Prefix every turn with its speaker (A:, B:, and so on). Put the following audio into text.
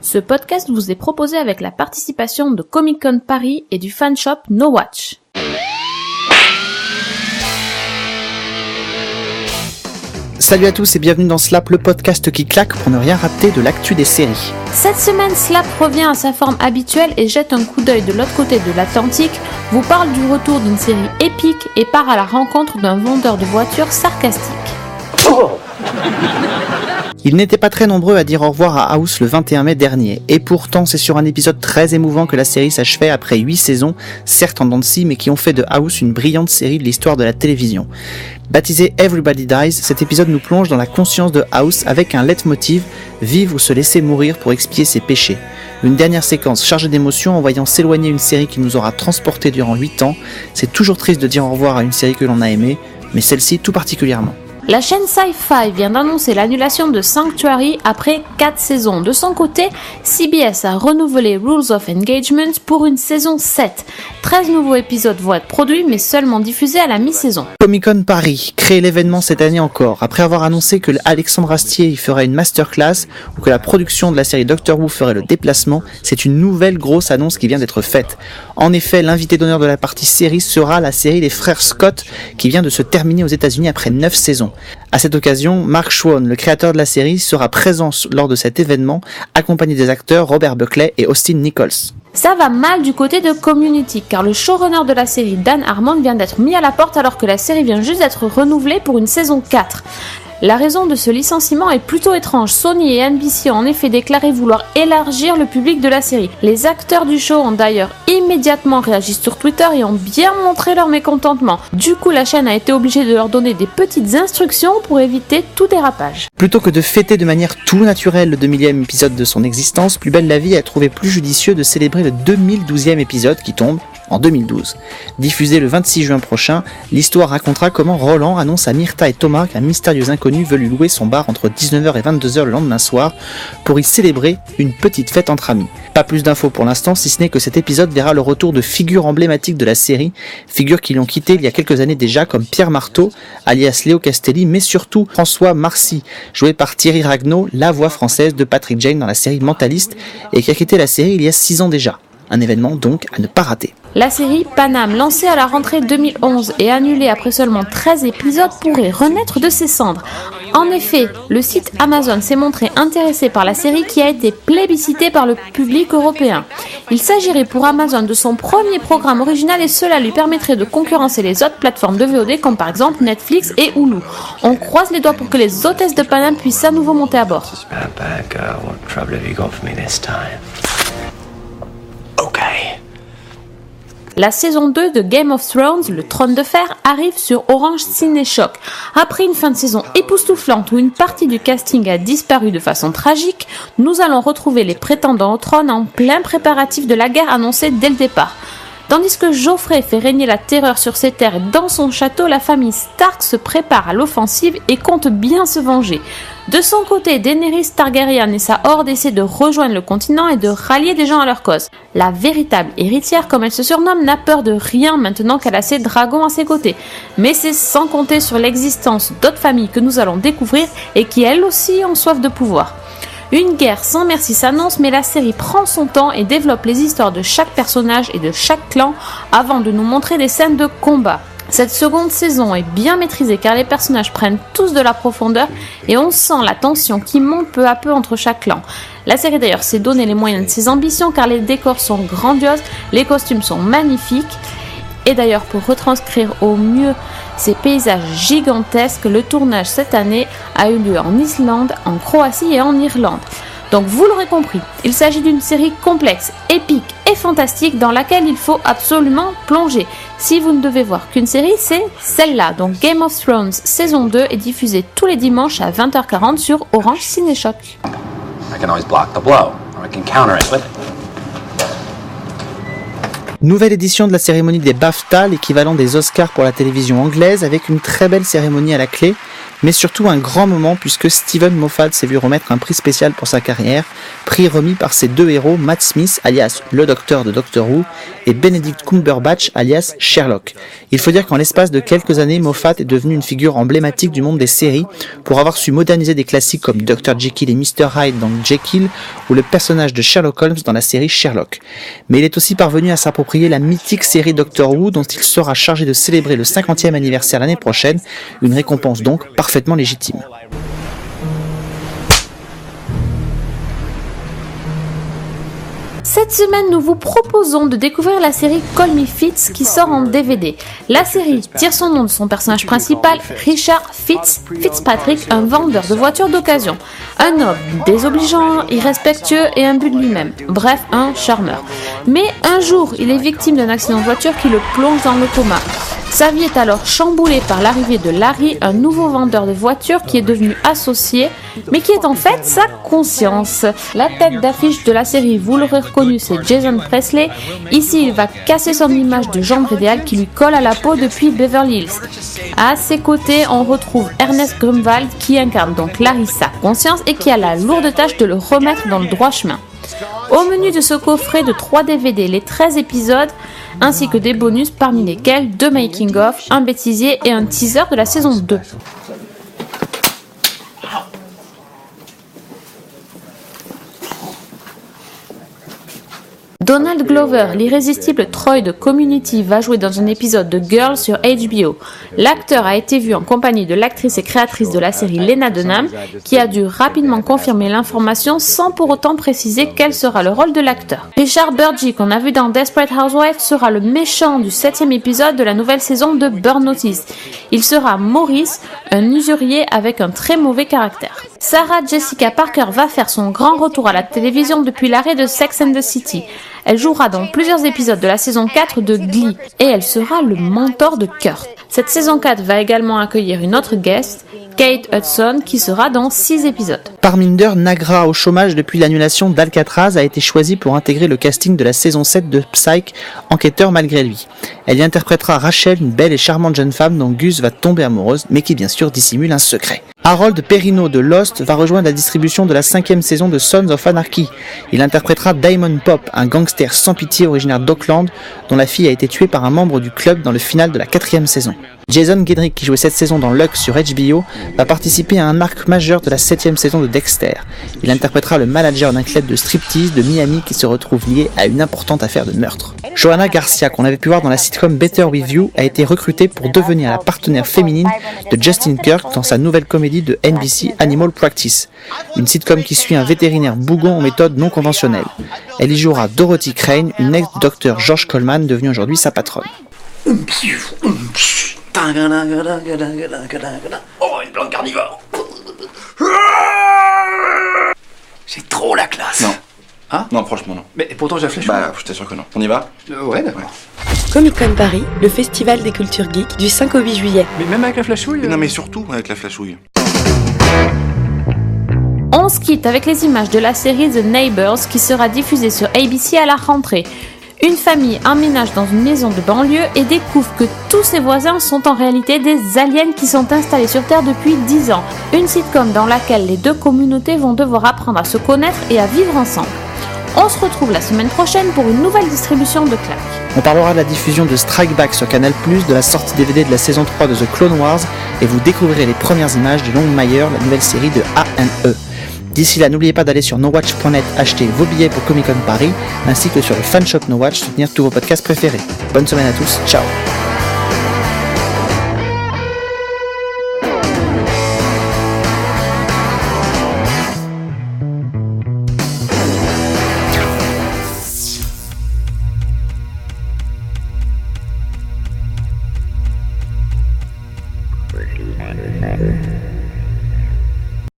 A: Ce podcast vous est proposé avec la participation de Comic Con Paris et du fanshop No Watch.
B: Salut à tous et bienvenue dans Slap, le podcast qui claque pour ne rien rater de l'actu des séries.
A: Cette semaine, Slap revient à sa forme habituelle et jette un coup d'œil de l'autre côté de l'Atlantique, vous parle du retour d'une série épique et part à la rencontre d'un vendeur de voitures sarcastique.
B: Oh Ils n'étaient pas très nombreux à dire au revoir à House le 21 mai dernier, et pourtant c'est sur un épisode très émouvant que la série s'achevait après 8 saisons, certes en dents de scie, mais qui ont fait de House une brillante série de l'histoire de la télévision. Baptisé Everybody Dies, cet épisode nous plonge dans la conscience de House avec un leitmotiv « Vivre ou se laisser mourir pour expier ses péchés ». Une dernière séquence chargée d'émotions en voyant s'éloigner une série qui nous aura transportés durant 8 ans. C'est toujours triste de dire au revoir à une série que l'on a aimée, mais celle-ci tout particulièrement.
A: La chaîne Sci-Fi vient d'annoncer l'annulation de Sanctuary après 4 saisons. De son côté, CBS a renouvelé Rules of Engagement pour une saison 7. 13 nouveaux épisodes vont être produits, mais seulement diffusés à la mi-saison.
B: Comic Con Paris crée l'événement cette année encore, après avoir annoncé que Alexandre Astier y ferait une masterclass ou que la production de la série Doctor Who ferait le déplacement. C'est une nouvelle grosse annonce qui vient d'être faite. En effet, l'invité d'honneur de la partie série sera la série des frères Scott, qui vient de se terminer aux États-Unis après 9 saisons. À cette occasion, Mark Schwann, le créateur de la série, sera présent lors de cet événement, accompagné des acteurs Robert Buckley et Austin Nichols.
A: Ça va mal du côté de Community, car le showrunner de la série, Dan Harmon, vient d'être mis à la porte alors que la série vient juste d'être renouvelée pour une saison 4. La raison de ce licenciement est plutôt étrange. Sony et NBC ont en effet déclaré vouloir élargir le public de la série. Les acteurs du show ont d'ailleurs immédiatement réagi sur Twitter et ont bien montré leur mécontentement. Du coup, la chaîne a été obligée de leur donner des petites instructions pour éviter tout dérapage.
B: Plutôt que de fêter de manière tout naturelle le 2000e épisode de son existence, Plus belle la vie a trouvé plus judicieux de célébrer le 2012e épisode qui tombe en 2012. Diffusé le 26 juin prochain, l'histoire racontera comment Roland annonce à Myrtha et Thomas qu'un mystérieux inconnu veut lui louer son bar entre 19h et 22h le lendemain soir pour y célébrer une petite fête entre amis. Pas plus d'infos pour l'instant, si ce n'est que cet épisode verra le retour de figures emblématiques de la série, figures qui l'ont quitté il y a quelques années déjà, comme Pierre Marteau, alias Léo Castelli, mais surtout François Marcy, joué par Thierry Ragnaud, la voix française de Patrick Jane dans la série Mentaliste, et qui a quitté la série il y a 6 ans déjà. Un événement donc à ne pas rater.
A: La série Paname, lancée à la rentrée 2011 et annulée après seulement 13 épisodes, pourrait renaître de ses cendres. En effet, le site Amazon s'est montré intéressé par la série qui a été plébiscitée par le public européen. Il s'agirait pour Amazon de son premier programme original et cela lui permettrait de concurrencer les autres plateformes de VOD comme par exemple Netflix et Hulu. On croise les doigts pour que les hôtesses de Paname puissent à nouveau monter à bord. La saison 2 de Game of Thrones, le Trône de Fer, arrive sur Orange Ciné-Choc. Après une fin de saison époustouflante où une partie du casting a disparu de façon tragique, nous allons retrouver les prétendants au trône en plein préparatif de la guerre annoncée dès le départ. Tandis que Joffrey fait régner la terreur sur ses terres et dans son château, la famille Stark se prépare à l'offensive et compte bien se venger. De son côté, Daenerys Targaryen et sa horde essaient de rejoindre le continent et de rallier des gens à leur cause. La véritable héritière, comme elle se surnomme, n'a peur de rien maintenant qu'elle a ses dragons à ses côtés. Mais c'est sans compter sur l'existence d'autres familles que nous allons découvrir et qui elles aussi ont soif de pouvoir. Une guerre sans merci s'annonce, mais la série prend son temps et développe les histoires de chaque personnage et de chaque clan avant de nous montrer des scènes de combat. Cette seconde saison est bien maîtrisée car les personnages prennent tous de la profondeur et on sent la tension qui monte peu à peu entre chaque clan. La série d'ailleurs s'est donné les moyens de ses ambitions car les décors sont grandioses, les costumes sont magnifiques et d'ailleurs pour retranscrire au mieux ces paysages gigantesques, le tournage cette année a eu lieu en Islande, en Croatie et en Irlande. Donc vous l'aurez compris, il s'agit d'une série complexe, épique et fantastique dans laquelle il faut absolument plonger. Si vous ne devez voir qu'une série, c'est celle-là. Donc Game of Thrones saison 2 est diffusée tous les dimanches à 20h40 sur Orange Ciné-Choc.
C: I can always block the blow, or I can counter it with it.
B: Nouvelle édition de la cérémonie des BAFTA, l'équivalent des Oscars pour la télévision anglaise, avec une très belle cérémonie à la clé. mais surtout un grand moment puisque Steven Moffat s'est vu remettre un prix spécial pour sa carrière, prix remis par ses deux héros, Matt Smith alias le Docteur de Doctor Who et Benedict Cumberbatch alias Sherlock. Il faut dire qu'en l'espace de quelques années, Moffat est devenu une figure emblématique du monde des séries pour avoir su moderniser des classiques comme Dr. Jekyll et Mr. Hyde dans Jekyll ou le personnage de Sherlock Holmes dans la série Sherlock. Mais il est aussi parvenu à s'approprier la mythique série Doctor Who dont il sera chargé de célébrer le 50e anniversaire l'année prochaine, une récompense donc parfaitement légitime.
A: Cette semaine, nous vous proposons de découvrir la série Call Me Fitz qui sort en DVD. La série tire son nom de son personnage principal, Richard Fitzpatrick, un vendeur de voitures d'occasion. Un homme désobligeant, irrespectueux et imbu de lui-même. Bref, un charmeur. Mais un jour, il est victime d'un accident de voiture qui le plonge dans le coma. Sa vie est alors chamboulée par l'arrivée de Larry, un nouveau vendeur de voitures qui est devenu associé, mais qui est en fait sa conscience. La tête d'affiche de la série, vous l'aurez reconnu, c'est Jason Presley. Ici, il va casser son image de gendre idéal qui lui colle à la peau depuis Beverly Hills. À ses côtés, on retrouve Ernest Grunwald qui incarne donc Larry, sa conscience, et qui a la lourde tâche de le remettre dans le droit chemin. Au menu de ce coffret de 3 DVD, les 13 épisodes, ainsi que des bonus parmi lesquels 2 making-of, un bêtisier et un teaser de la saison 2. Donald Glover, l'irrésistible Troy de Community, va jouer dans un épisode de Girls sur HBO. L'acteur a été vu en compagnie de l'actrice et créatrice de la série Lena Dunham, qui a dû rapidement confirmer l'information sans pour autant préciser quel sera le rôle de l'acteur. Richard Burgi, qu'on a vu dans Desperate Housewives, sera le méchant du 7e épisode de la nouvelle saison de Burn Notice. Il sera Maurice, un usurier avec un très mauvais caractère. Sarah Jessica Parker va faire son grand retour à la télévision depuis l'arrêt de Sex and the City. Elle jouera dans plusieurs épisodes de la saison 4 de Glee et elle sera le mentor de Kurt. Cette saison 4 va également accueillir une autre guest, Kate Hudson, qui sera dans 6 épisodes.
B: Parminder Nagra, au chômage depuis l'annulation d'Alcatraz, a été choisie pour intégrer le casting de la saison 7 de Psych, enquêteur malgré lui. Elle y interprétera Rachel, une belle et charmante jeune femme dont Gus va tomber amoureuse, mais qui bien sûr dissimule un secret. Harold Perrineau de Lost va rejoindre la distribution de la 5e saison de Sons of Anarchy. Il interprétera Diamond Pop, un gangster sans pitié originaire d'Auckland, dont la fille a été tuée par un membre du club dans le final de la 4e saison. Jason Gedrick, qui jouait cette saison dans Lux sur HBO, va participer à un arc majeur de la 7e saison de Dexter. Il interprétera le manager d'un club de striptease de Miami qui se retrouve lié à une importante affaire de meurtre. Johanna Garcia, qu'on avait pu voir dans la sitcom Better With You, a été recrutée pour devenir la partenaire féminine de Justin Kirk dans sa nouvelle comédie de NBC Animal Practice, une sitcom qui suit un vétérinaire bougon aux méthodes non conventionnelles. Elle y jouera Dorothy Crane, une ex-docteur George Coleman devenue aujourd'hui sa patronne.
D: Oh, une plante carnivore. J'ai trop la classe.
E: Non.
D: Hein?
E: Non, franchement, non.
D: Mais pourtant j'ai la flèche.
E: Bah, je t'assure que non. On y va?
D: Ouais, d'accord.
F: Comic-Con Paris, le festival des cultures geeks du 5 au 8 juillet.
D: Mais même avec la flashouille.
E: Non, mais surtout avec la flashouille.
A: On se quitte avec les images de la série The Neighbours qui sera diffusée sur ABC à la rentrée. Une famille emménage dans une maison de banlieue et découvre que tous ses voisins sont en réalité des aliens qui sont installés sur Terre depuis 10 ans. Une sitcom dans laquelle les deux communautés vont devoir apprendre à se connaître et à vivre ensemble. On se retrouve la semaine prochaine pour une nouvelle distribution de claques.
B: On parlera de la diffusion de Strike Back sur Canal+, de la sortie DVD de la saison 3 de The Clone Wars, et vous découvrirez les premières images de Longmire, la nouvelle série de A&E. D'ici là, n'oubliez pas d'aller sur nowatch.net acheter vos billets pour Comic Con Paris, ainsi que sur le fanshop Nowatch soutenir tous vos podcasts préférés. Bonne semaine à tous, ciao.